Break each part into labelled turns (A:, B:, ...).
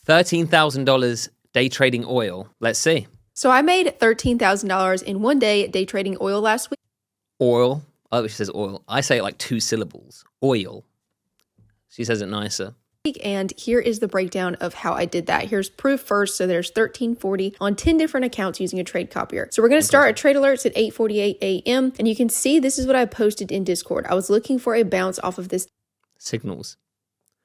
A: $13,000 day trading oil. Let's see.
B: So I made $13,000 in one day day trading oil last week.
A: Oil. Oh, she says oil. I say it like 2 syllables. Oil. She says it nicer.
B: And here is the breakdown of how I did that. Here's proof first. So there's 1340 on 10 different accounts using a trade copier. So we're going to start at trade alerts at 8:48 a.m. And you can see this is what I posted in Discord. I was looking for a bounce off of this
A: signals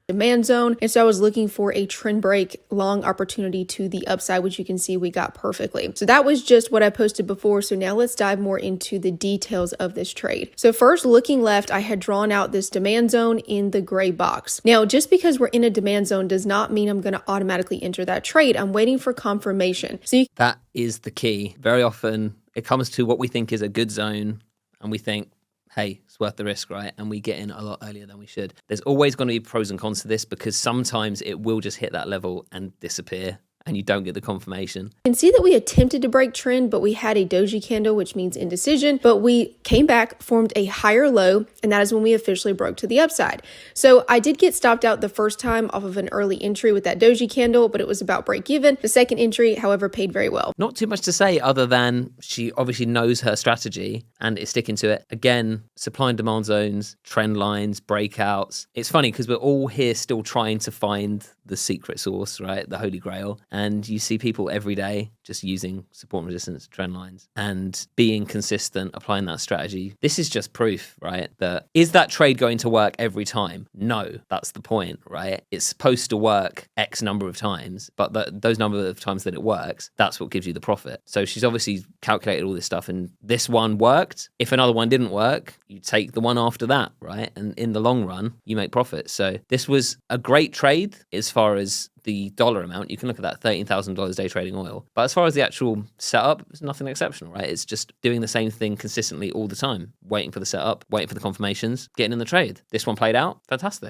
B: demand zone. And so I was looking for a trend break long opportunity to the upside, which you can see we got perfectly. So that was just what I posted before. So now let's dive more into the details of this trade. So first, looking left, I had drawn out this demand zone in the gray box. Now, just because we're in a demand zone does not mean I'm going to automatically enter that trade. I'm waiting for confirmation. So
A: that is the key. Very often it comes to what we think is a good zone and we think, hey, it's worth the risk, right? And we get in a lot earlier than we should. There's always going to be pros and cons to this because sometimes it will just hit that level and disappear and you don't get the confirmation.
B: You can see that we attempted to break trend, but we had a doji candle, which means indecision, but we came back, formed a higher low, and that is when we officially broke to the upside. So I did get stopped out the first time off of an early entry with that doji candle, but it was about break even. The second entry, however, paid very well.
A: Not too much to say other than she obviously knows her strategy and is sticking to it. Again, supply and demand zones, trend lines, breakouts. It's funny because we're all here still trying to find the secret sauce, right? The holy grail. And you see people every day just using support and resistance trend lines and being consistent, applying that strategy. This is just proof, right? That is that trade going to work every time? No, that's the point, right? It's supposed to work X number of times, but those number of times that it works, that's what gives you the profit. So she's obviously calculated all this stuff and this one worked. If another one didn't work, you take the one after that, right? And in the long run, you make profit. So this was a great trade as far as the dollar amount. You can look at that $13,000 day trading oil. But as far as the actual setup, it's nothing exceptional, right? It's just doing the same thing consistently all the time, waiting for the setup, waiting for the confirmations, getting in the trade. This one played out. Fantastic.